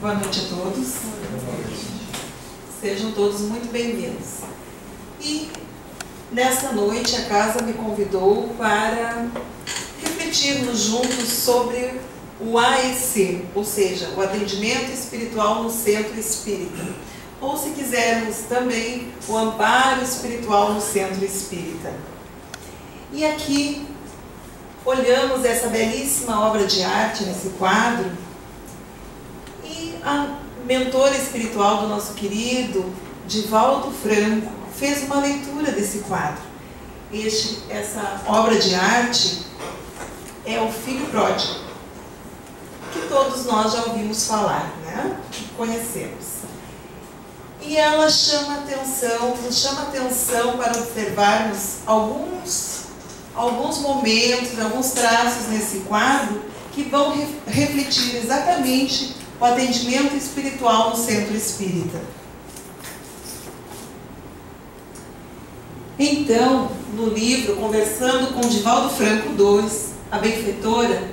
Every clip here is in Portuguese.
Boa noite a todos. Sejam todos muito bem-vindos. E nesta noite a casa me convidou para refletirmos juntos sobre o AEC, ou seja, o atendimento espiritual no centro espírita. Ou, se quisermos também, o amparo espiritual no centro espírita. E aqui olhamos essa belíssima obra de arte nesse quadro e a mentora espiritual do nosso querido Divaldo Franco fez uma leitura desse quadro. Essa obra de arte é O Filho Pródigo, que todos nós já ouvimos falar, né? Conhecemos. E ela nos chama atenção para observarmos alguns momentos, alguns traços nesse quadro que vão refletir exatamente o atendimento espiritual no centro espírita. Então, no livro Conversando com Divaldo Franco II, a benfeitora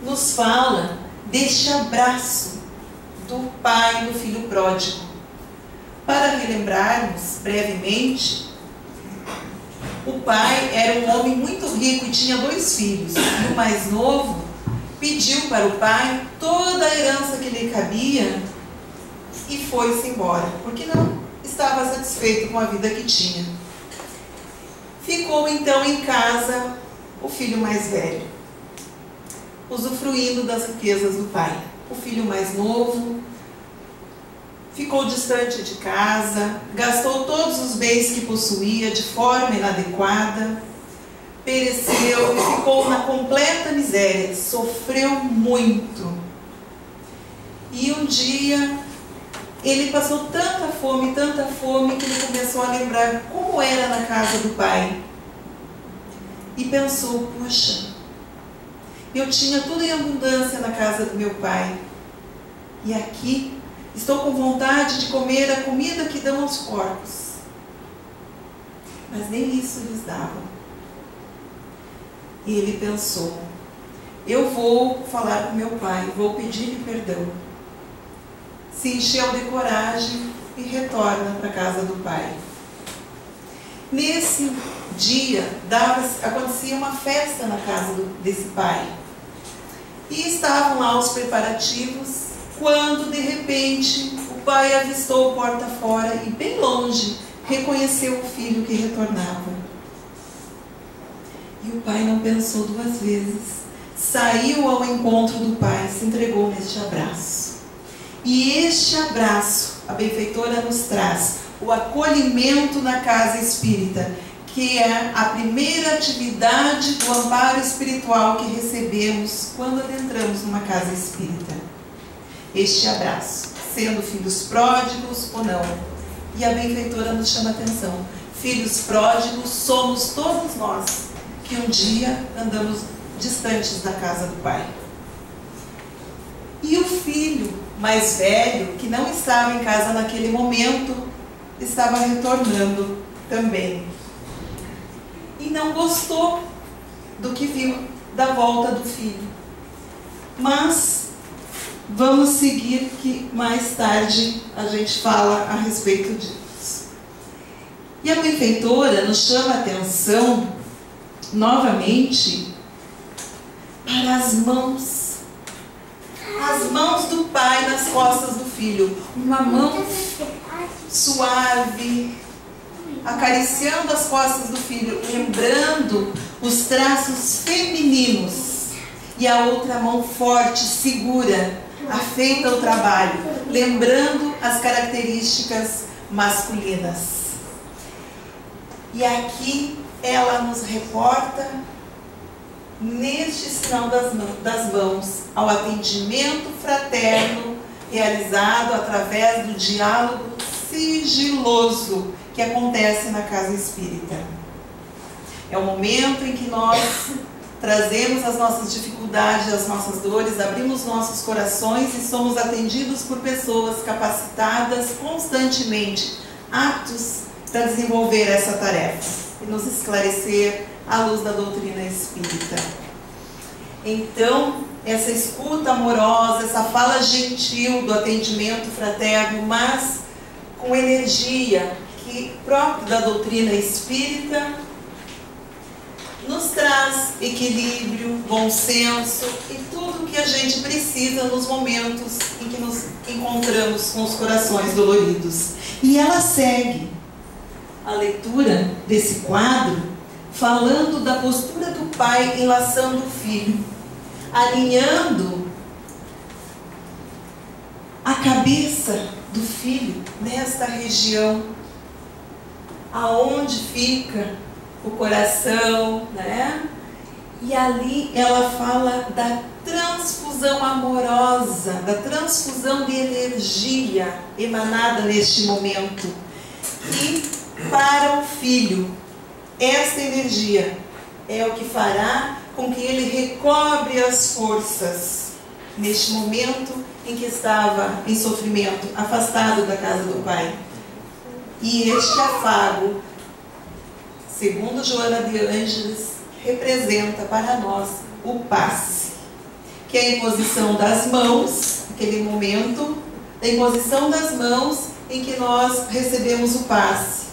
nos fala deste abraço do pai no filho pródigo. Para relembrarmos brevemente, o pai era um homem muito rico e tinha 2 filhos. E o mais novo pediu para o pai toda a herança que lhe cabia e foi-se embora, porque não estava satisfeito com a vida que tinha. Ficou então em casa o filho mais velho, usufruindo das riquezas do pai. O filho mais novo ficou distante de casa, gastou todos os bens que possuía de forma inadequada, pereceu e ficou na completa miséria, sofreu muito. E um dia ele passou tanta fome, que ele começou a lembrar como era na casa do pai. E pensou, puxa, eu tinha tudo em abundância na casa do meu pai. E aqui estou com vontade de comer a comida que dão aos porcos. Mas nem isso lhes dava. E ele pensou, eu vou falar com meu pai, vou pedir-lhe perdão. Se encheu de coragem e retorna para a casa do pai. Nesse dia, acontecia uma festa na casa desse pai. E estavam lá os preparativos, quando de repente o pai avistou porta fora e bem longe reconheceu o filho que retornava. E o pai não pensou 2 vezes, saiu ao encontro do pai, se entregou neste abraço. E este abraço, a benfeitora nos traz o acolhimento na casa espírita, que é a primeira atividade do amparo espiritual que recebemos quando adentramos numa casa espírita. Este abraço, sendo filhos pródigos ou não. E a benfeitora nos chama a atenção. Filhos pródigos somos todos nós, que um dia andamos distantes da casa do pai. E o filho mais velho, que não estava em casa naquele momento, estava retornando também. E não gostou do que viu da volta do filho. Mas vamos seguir, que mais tarde a gente fala a respeito disso. E a benfeitora nos chama a atenção novamente para as mãos do pai nas costas do filho. Uma mão suave, acariciando as costas do filho, lembrando os traços femininos. E a outra mão forte, segura, afeita ao trabalho, lembrando as características masculinas. E aqui ela nos reporta, neste sinal das mãos, ao atendimento fraterno realizado através do diálogo sigiloso que acontece na casa espírita. É o momento em que nós trazemos as nossas dificuldades, as nossas dores, abrimos nossos corações e somos atendidos por pessoas capacitadas constantemente, aptos para desenvolver essa tarefa e nos esclarecer à luz da doutrina espírita. Então, essa escuta amorosa, essa fala gentil do atendimento fraterno, mas com energia que próprio da doutrina espírita nos traz equilíbrio, bom senso e tudo o que a gente precisa nos momentos em que nos encontramos com os corações doloridos. E ela segue a leitura desse quadro falando da postura do pai enlaçando o filho, alinhando a cabeça do filho nesta região aonde fica o coração, né? E ali ela fala da transfusão amorosa, da transfusão de energia emanada neste momento. E para o filho, esta energia é o que fará com que ele recobre as forças neste momento em que estava em sofrimento, afastado da casa do pai. E este afago, segundo Joana de Ângeles, representa para nós o passe, que é a imposição das mãos, aquele momento da imposição das mãos em que nós recebemos o passe,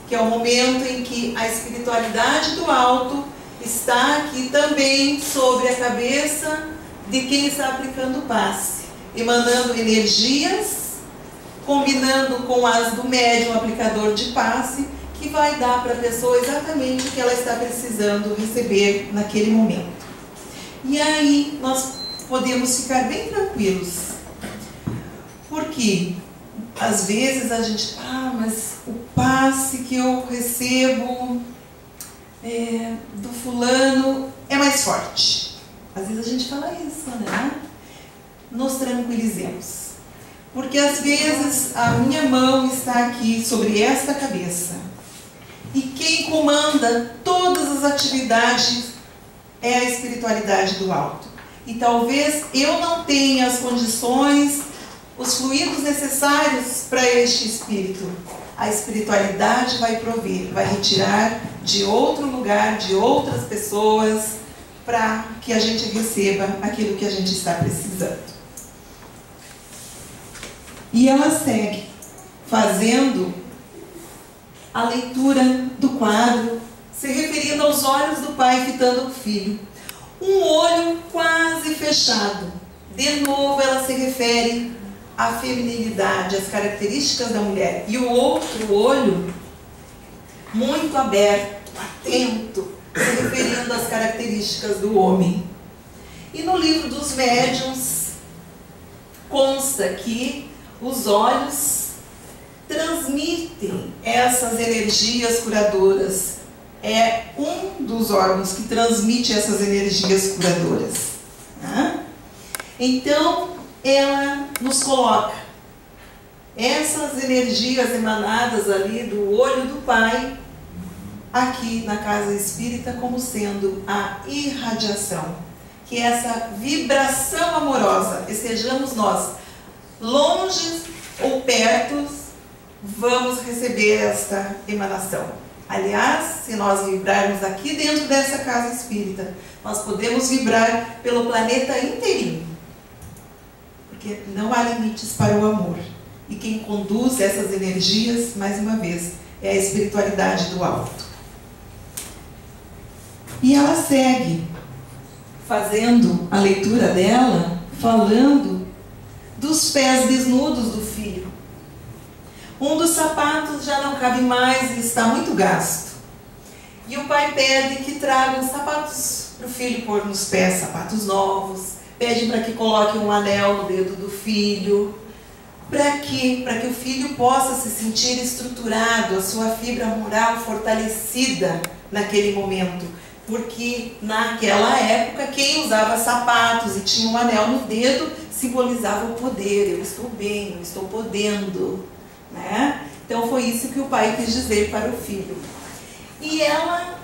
que é o momento em que a espiritualidade do alto está aqui também sobre a cabeça de quem está aplicando o passe, emanando energias, combinando com as do médium aplicador de passe, que vai dar para a pessoa exatamente o que ela está precisando receber naquele momento. E aí nós podemos ficar bem tranquilos, porque às vezes a gente, mas o passe que eu recebo do fulano é mais forte. Às vezes a gente fala isso, né? Nos tranquilizemos, porque às vezes a minha mão está aqui sobre esta cabeça e quem comanda todas as atividades é a espiritualidade do alto. E talvez eu não tenha as condições, os fluidos necessários para este espírito. A espiritualidade vai prover, vai retirar de outro lugar, de outras pessoas, para que a gente receba aquilo que a gente está precisando. E ela segue fazendo a leitura do quadro, se referindo aos olhos do pai fitando o filho. Um olho quase fechado. De novo ela se refere à feminilidade, às características da mulher. E o outro olho muito aberto, atento, se referindo às características do homem. E no livro dos médiuns consta que os olhos transmitem essas energias curadoras. É um dos órgãos que transmite essas energias curadoras. Né? Então, ela nos coloca essas energias emanadas ali do olho do pai, aqui na casa espírita, como sendo a irradiação, que é essa vibração amorosa. Estejamos nós longe ou perto, vamos receber esta emanação. Aliás, se nós vibrarmos aqui dentro dessa casa espírita, nós podemos vibrar pelo planeta inteirinho, porque não há limites para o amor. E quem conduz essas energias, mais uma vez, é a espiritualidade do alto. E ela segue fazendo a leitura dela, falando dos pés desnudos do filho. Um dos sapatos já não cabe mais e está muito gasto. E o pai pede que tragam sapatos para o filho pôr nos pés, sapatos novos. Pede para que coloque um anel no dedo do filho. Para quê? Para que o filho possa se sentir estruturado, a sua fibra moral fortalecida naquele momento. Porque naquela época quem usava sapatos e tinha um anel no dedo simbolizava o poder. Eu estou bem, eu estou podendo. Né? Então foi isso que o pai quis dizer para o filho. E ela,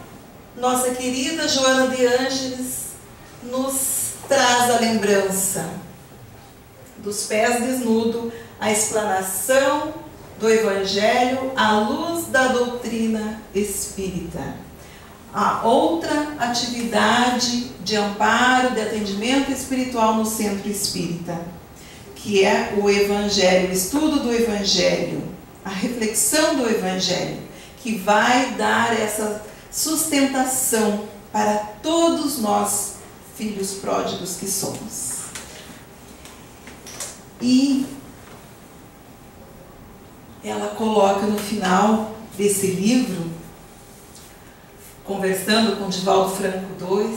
nossa querida Joana de Ângeles, nos traz a lembrança dos pés desnudos, a explanação do Evangelho à luz da doutrina espírita. a outra atividade de amparo, de atendimento espiritual no centro espírita, que é o Evangelho, o estudo do Evangelho, a reflexão do Evangelho, que vai dar essa sustentação para todos nós, filhos pródigos que somos. E ela coloca no final desse livro, conversando com Divaldo Franco II,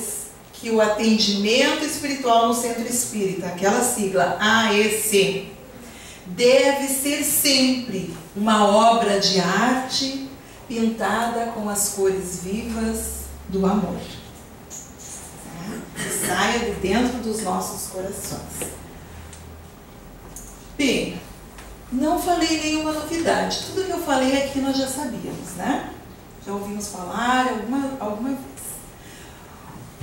que o atendimento espiritual no centro espírita, aquela sigla AEC, deve ser sempre uma obra de arte pintada com as cores vivas do amor. Que saia de dentro dos nossos corações. Bem, não falei nenhuma novidade. Tudo que eu falei aqui nós já sabíamos, né? Já ouvimos falar alguma vez.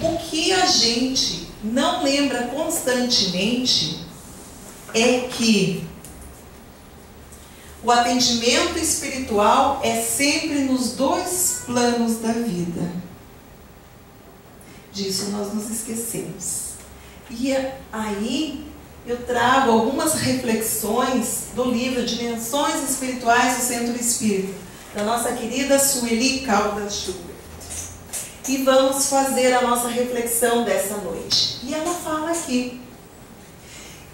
O que a gente não lembra constantemente é que o atendimento espiritual é sempre nos dois planos da vida. Disso nós nos esquecemos. E aí eu trago algumas reflexões do livro Dimensões Espirituais do Centro Espírita, da nossa querida Sueli Caldas Schubert. E vamos fazer a nossa reflexão dessa noite. E ela fala aqui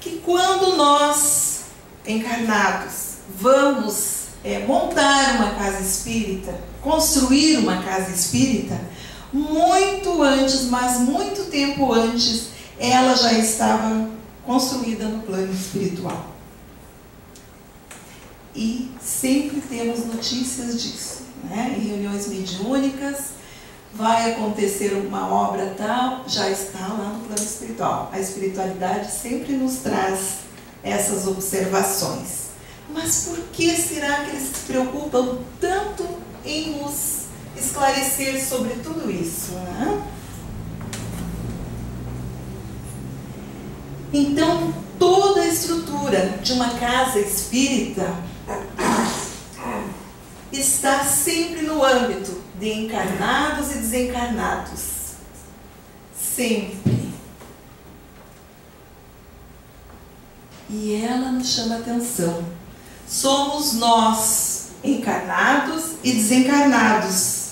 que quando nós, encarnados, vamos montar uma casa espírita, construir uma casa espírita, muito antes, mas muito tempo antes, ela já estava construída no plano espiritual. E sempre temos notícias disso, né? Em reuniões mediúnicas, vai acontecer uma obra tal, já está lá no plano espiritual. A espiritualidade sempre nos traz essas observações. Mas por que será que eles se preocupam tanto em nos esclarecer sobre tudo isso, né? Então, toda a estrutura de uma casa espírita está sempre no âmbito de encarnados e desencarnados. Sempre. E ela nos chama a atenção. Somos nós, encarnados e desencarnados,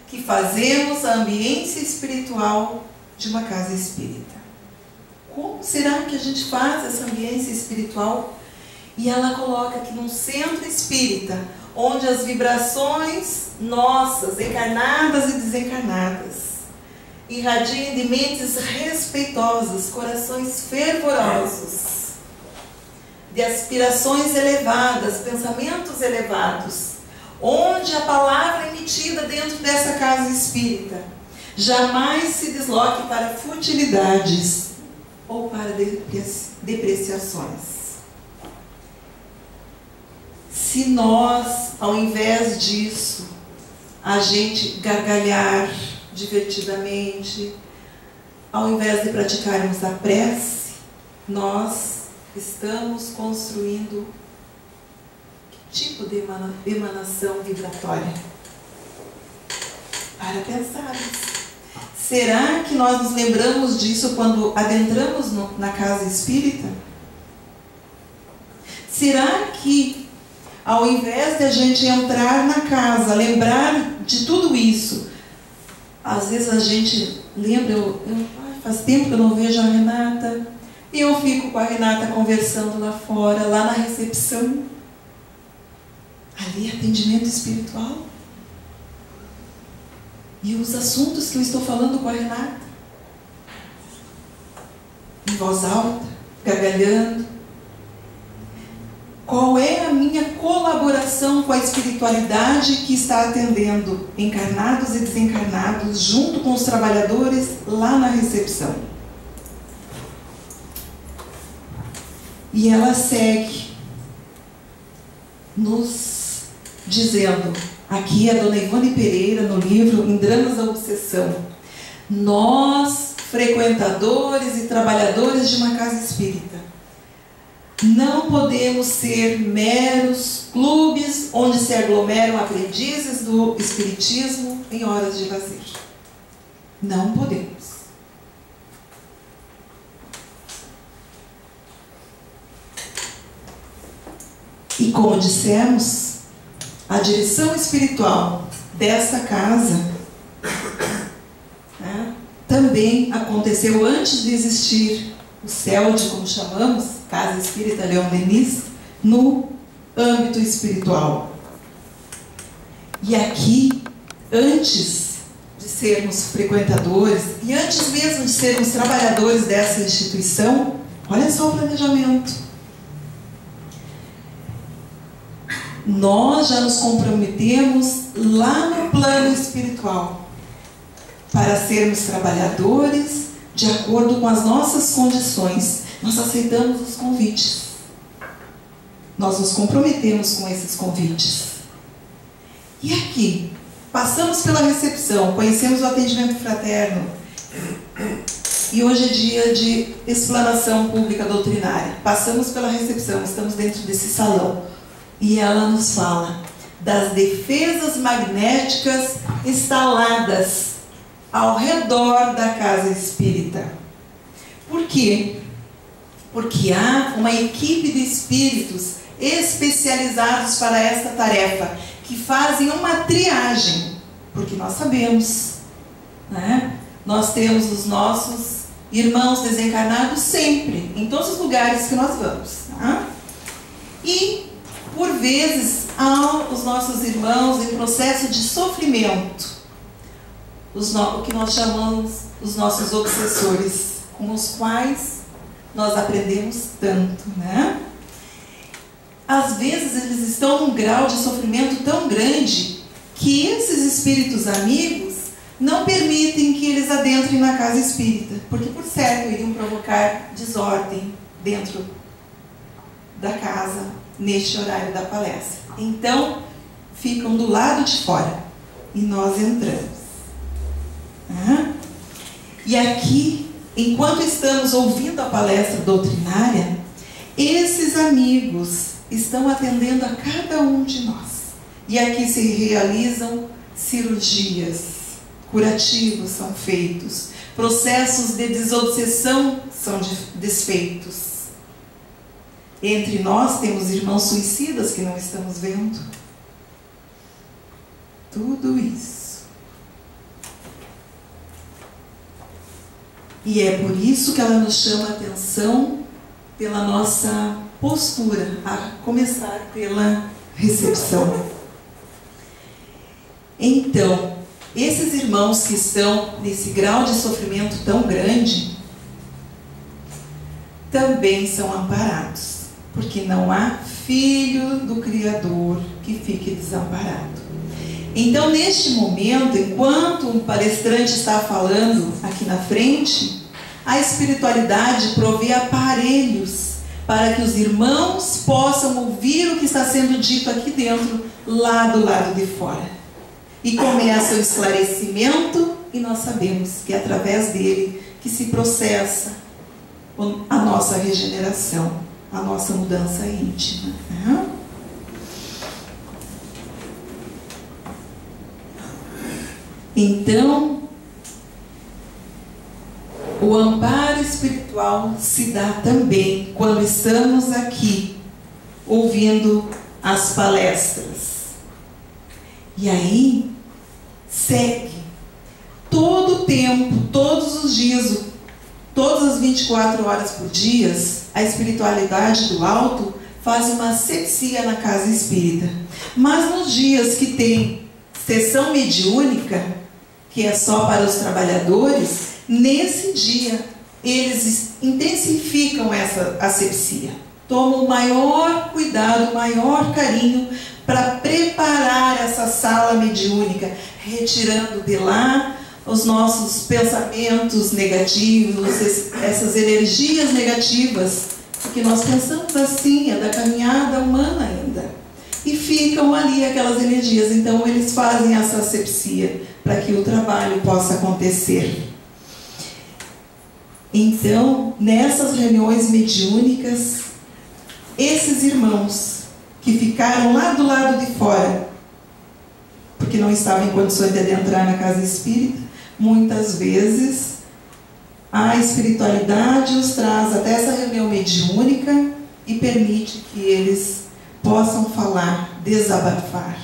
que fazemos a ambiência espiritual de uma casa espírita. Como será que a gente faz essa ambiência espiritual? E ela coloca que num centro espírita, onde as vibrações nossas, encarnadas e desencarnadas, irradiem de mentes respeitosas, corações fervorosos, de aspirações elevadas, pensamentos elevados, onde a palavra emitida dentro dessa casa espírita jamais se desloque para futilidades ou para depreciações. Se nós, ao invés disso, a gente gargalhar divertidamente, ao invés de praticarmos a prece, nós estamos construindo que tipo de emanação vibratória? Para pensarmos. Será que nós nos lembramos disso quando adentramos na casa espírita? Será que, ao invés de a gente entrar na casa, lembrar de tudo isso, às vezes a gente lembra, faz tempo que eu não vejo a Renata, e eu fico com a Renata conversando lá fora, lá na recepção. Ali é atendimento espiritual. E os assuntos que eu estou falando com a Renata, em voz alta, gargalhando. Qual é a minha colaboração com a espiritualidade que está atendendo encarnados e desencarnados, junto com os trabalhadores lá na recepção? E ela segue nos dizendo, aqui a dona Ivone Pereira, no livro Em Dramas da Obsessão, nós, frequentadores e trabalhadores de uma casa espírita, não podemos ser meros clubes onde se aglomeram aprendizes do espiritismo em horas de lazer. Não podemos. E como dissemos, a direção espiritual dessa casa, né, também aconteceu antes de existir o CELD, como chamamos, Casa Espírita Leon Denis, no âmbito espiritual. E aqui, antes de sermos frequentadores, e antes mesmo de sermos trabalhadores dessa instituição, olha só o planejamento. Nós já nos comprometemos lá no plano espiritual para sermos trabalhadores de acordo com as nossas condições. Nós aceitamos os convites. Nós nos comprometemos com esses convites. E aqui, passamos pela recepção, conhecemos o atendimento fraterno. E hoje é dia de explanação pública doutrinária. Passamos pela recepção, estamos dentro desse salão. E ela nos fala das defesas magnéticas instaladas ao redor da casa espírita. Por quê? Porque há uma equipe de espíritos especializados para esta tarefa, que fazem uma triagem, porque nós sabemos, né? Nós temos os nossos irmãos desencarnados sempre, em todos os lugares que nós vamos, tá? E, por vezes, há os nossos irmãos em processo de sofrimento, o que nós chamamos os nossos obsessores, com os quais nós aprendemos tanto, né? Às vezes eles estão num grau de sofrimento tão grande que esses espíritos amigos não permitem que eles adentrem na casa espírita, porque por certo iriam provocar desordem dentro da casa neste horário da palestra. Então ficam do lado de fora e nós entramos. E aqui, enquanto estamos ouvindo a palestra doutrinária, esses amigos estão atendendo a cada um de nós. E aqui se realizam cirurgias, curativos são feitos, processos de desobsessão são desfeitos. Entre nós temos irmãos suicidas que não estamos vendo. Tudo isso. E é por isso que ela nos chama a atenção pela nossa postura, a começar pela recepção. Então, esses irmãos que estão nesse grau de sofrimento tão grande, também são amparados, porque não há filho do Criador que fique desamparado. Então, neste momento, enquanto o palestrante está falando aqui na frente, a espiritualidade provê aparelhos para que os irmãos possam ouvir o que está sendo dito aqui dentro, lá do lado de fora. E começa o esclarecimento, e nós sabemos que é através dele que se processa a nossa regeneração, a nossa mudança íntima. Né? Então, o amparo espiritual se dá também quando estamos aqui ouvindo as palestras. E aí, segue todo o tempo, todos os dias, todas as 24 horas por dia, a espiritualidade do alto faz uma asepsia na casa espírita. Mas nos dias que tem sessão mediúnica, que é só para os trabalhadores, nesse dia eles intensificam essa asepsia. Tomam o maior cuidado, o maior carinho para preparar essa sala mediúnica, retirando de lá os nossos pensamentos negativos, essas energias negativas, porque nós pensamos assim, é da caminhada humana ainda. E ficam ali aquelas energias. Então eles fazem essa asepsia para que o trabalho possa acontecer. Então, nessas reuniões mediúnicas, esses irmãos que ficaram lá do lado de fora, porque não estavam em condições de adentrar na casa espírita, muitas vezes a espiritualidade os traz até essa reunião mediúnica e permite que eles possam falar, desabafar.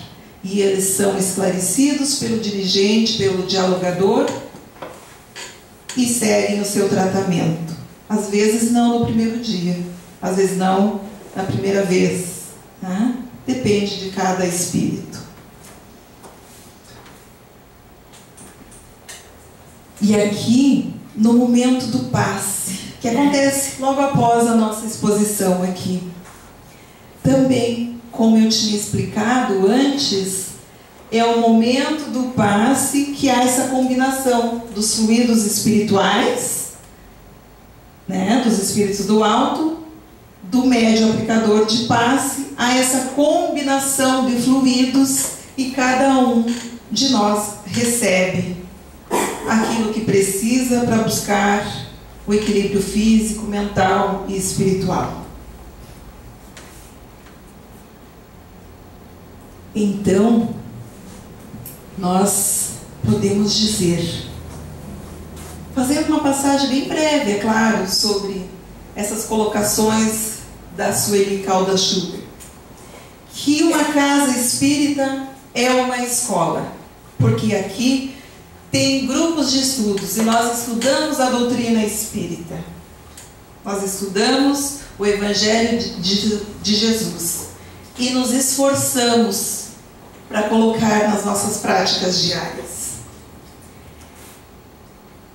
E eles são esclarecidos pelo dirigente, pelo dialogador e seguem o seu tratamento. Às vezes não no primeiro dia, às vezes não na primeira vez, né? Depende de cada espírito. E aqui, no momento do passe, que acontece logo após a nossa exposição aqui, também, como eu tinha explicado antes, é o momento do passe que há essa combinação dos fluidos espirituais, né, dos espíritos do alto, do médium aplicador de passe, há essa combinação de fluidos e cada um de nós recebe aquilo que precisa para buscar o equilíbrio físico, mental e espiritual. Então, nós podemos dizer, fazendo uma passagem bem breve, é claro, sobre essas colocações da Sueli Caldas Schubert, que uma casa espírita é uma escola, porque aqui tem grupos de estudos e nós estudamos a doutrina espírita, nós estudamos o Evangelho de Jesus e nos esforçamos para colocar nas nossas práticas diárias.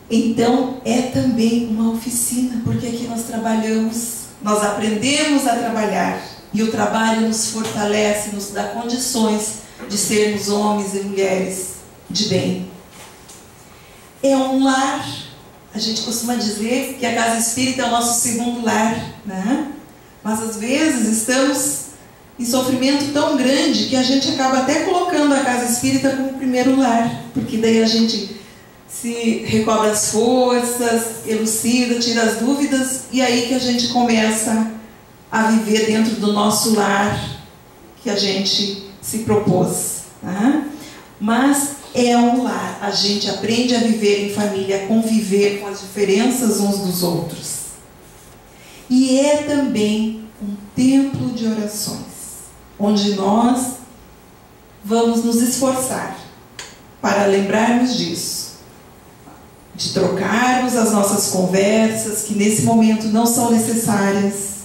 Então é também uma oficina, porque aqui nós trabalhamos, nós aprendemos a trabalhar e o trabalho nos fortalece, nos dá condições de sermos homens e mulheres de bem. É um lar, a gente costuma dizer que a casa espírita é o nosso segundo lar, né? Mas às vezes estamos em sofrimento tão grande que a gente acaba até colocando a casa espírita como primeiro lar, porque daí a gente se recobra as forças, elucida, tira as dúvidas, e aí que a gente começa a viver dentro do nosso lar que a gente se propôs, né? Mas é um lar, a gente aprende a viver em família, a conviver com as diferenças uns dos outros. E é também um templo de orações, onde nós vamos nos esforçar para lembrarmos disso, de trocarmos as nossas conversas, que nesse momento não são necessárias,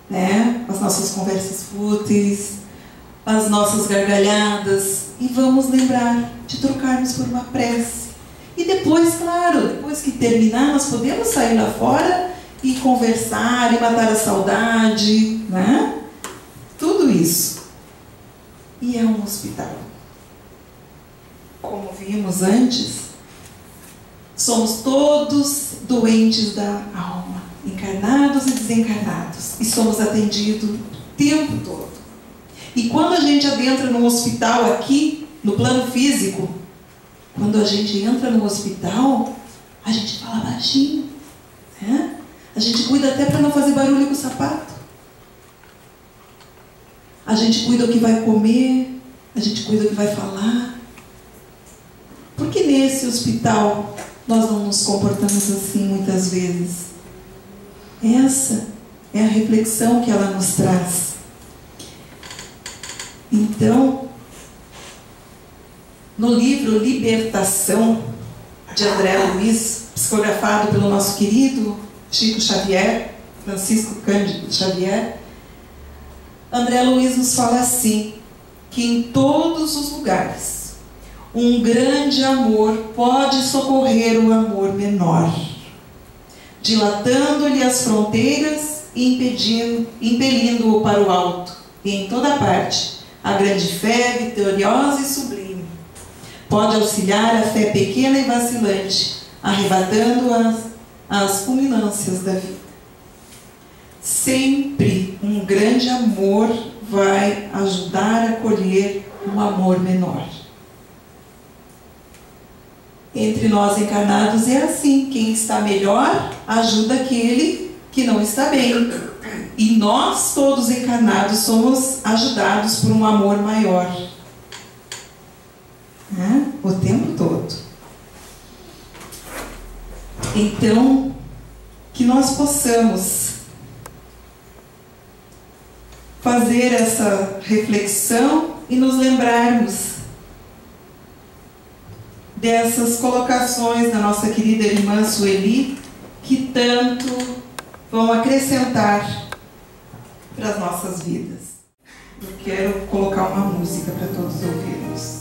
né? As nossas conversas fúteis, as nossas gargalhadas, e vamos lembrar de trocarmos por uma prece. E depois, claro, depois que terminar, nós podemos sair lá fora e conversar, e matar a saudade, né? Tudo isso. E é um hospital. Como vimos antes, somos todos doentes da alma, encarnados e desencarnados, e somos atendidos o tempo todo. E quando a gente adentra num hospital aqui, no plano físico, quando a gente entra no hospital, a gente fala baixinho, né? A gente cuida até para não fazer barulho com o sapato. A gente cuida o que vai comer, a gente cuida o que vai falar. Porque nesse hospital nós não nos comportamos assim muitas vezes? Essa é a reflexão que ela nos traz. Então, no livro Libertação, de André Luiz, psicografado pelo nosso querido Chico Xavier, Francisco Cândido Xavier, André Luiz nos fala assim, que em todos os lugares, um grande amor pode socorrer o amor menor, dilatando-lhe as fronteiras e impelindo-o para o alto, e em toda parte, a grande fé vitoriosa e sublime pode auxiliar a fé pequena e vacilante, arrebatando as culminâncias da vida. Sempre um grande amor vai ajudar a colher um amor menor. Entre nós encarnados é assim, quem está melhor ajuda aquele que não está bem. E nós todos encarnados somos ajudados por um amor maior, né? O tempo todo. Então, que nós possamos fazer essa reflexão e nos lembrarmos dessas colocações da nossa querida irmã Sueli, que tanto vão acrescentar para as nossas vidas. Eu quero colocar uma música para todos ouvirmos.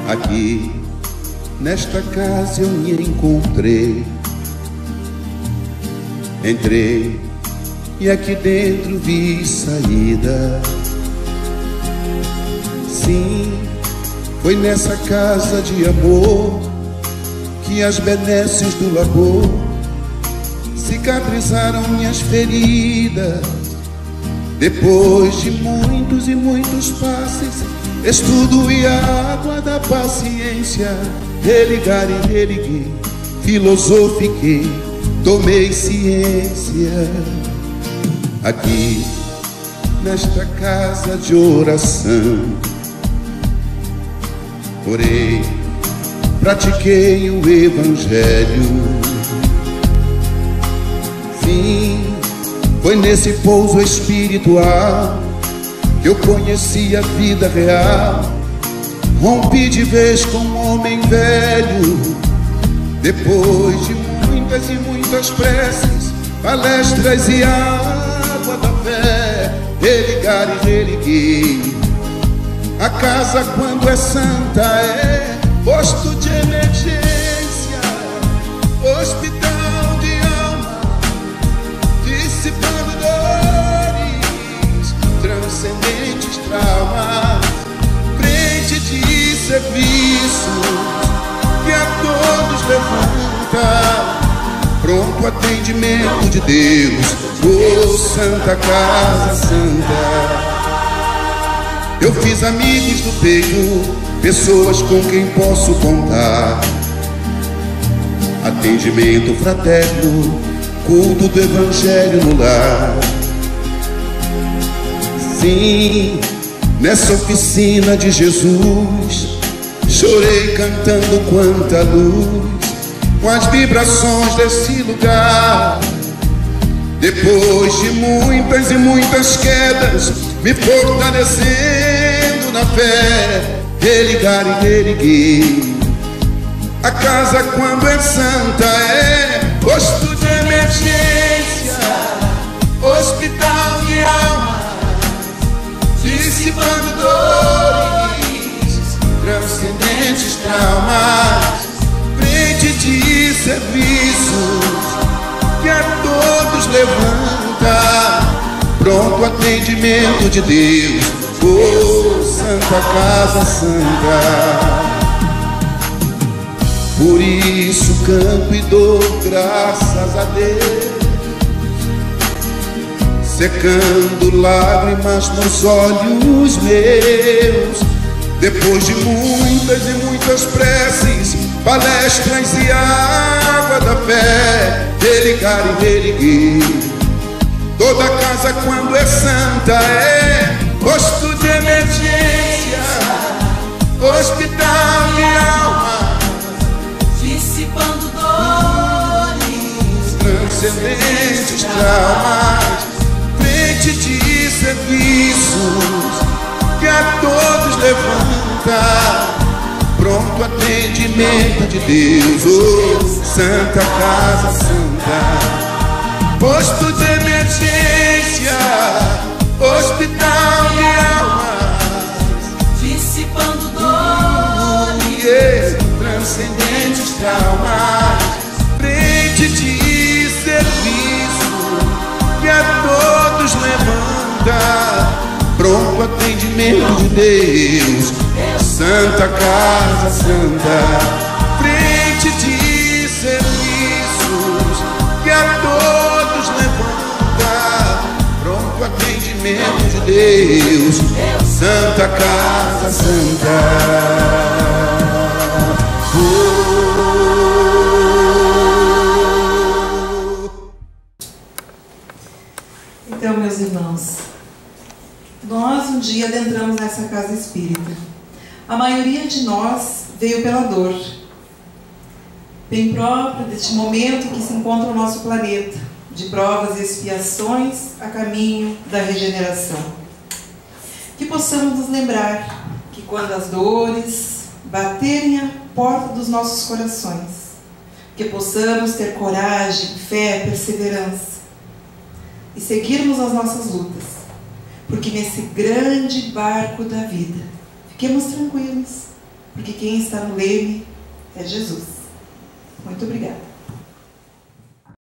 Aqui, nesta casa eu me encontrei. Entrei e aqui dentro vi saída. Sim, foi nessa casa de amor que as benesses do labor cicatrizaram minhas feridas. Depois de muitos e muitos passes, estudo e a água da paciência, religar e religuei, filosofiquei, tomei ciência. Aqui, nesta casa de oração, orei, pratiquei o Evangelho. Sim, foi nesse pouso espiritual que eu conheci a vida real. Rompi de vez com um homem velho. Depois de muitas e muitas preces, palestras e água da fé, religar e religuei. A casa, quando é santa, é posto de emergência, hospital de alma, dissipando dores, transcendentes traumas, frente de serviço que a todos levanta, pronto atendimento de Deus, oh Santa Casa Santa. Eu fiz amigos do peito, pessoas com quem posso contar, atendimento fraterno, culto do Evangelho no lar. Sim, nessa oficina de Jesus, chorei cantando quanta luz, com as vibrações desse lugar. Depois de muitas e muitas quedas, me fortalecendo na fé, religar e religuei. A casa, quando é santa, é posto de emergência, hospital de alma, dissipando dores, transcendentes traumas, frente de serviços que a todos levanta, pronto atendimento de Deus, oh Santa Casa Santa. Por isso canto e dou graças a Deus, secando lágrimas nos olhos meus. Depois de muitas e muitas preces, palestras e água da fé, religar e religuei. Toda casa, quando é santa, é posto de emergência, hospital de alma, dissipando dores, transcendentes traumas, frente de serviços que a todos levanta, pronto atendimento de Deus, oh Santa Casa Santa. Posto de emergência, hospital de almas, dissipando dores, transcendentes traumas, frente de serviço que a todos levanta, pronto atendimento de Deus, Santa Casa Santa. Frente de serviços que a todos levanta, pronto atendimento de Deus, Santa Casa Santa. Então, meus irmãos, A maioria de nós veio pela dor, bem próprio deste momento que se encontra o nosso planeta, de provas e expiações a caminho da regeneração. Que possamos nos lembrar que quando as dores baterem a porta dos nossos corações, que possamos ter coragem, fé, perseverança e seguirmos as nossas lutas, porque nesse grande barco da vida, fiquemos tranquilos, porque quem está no leme é Jesus. Muito obrigada.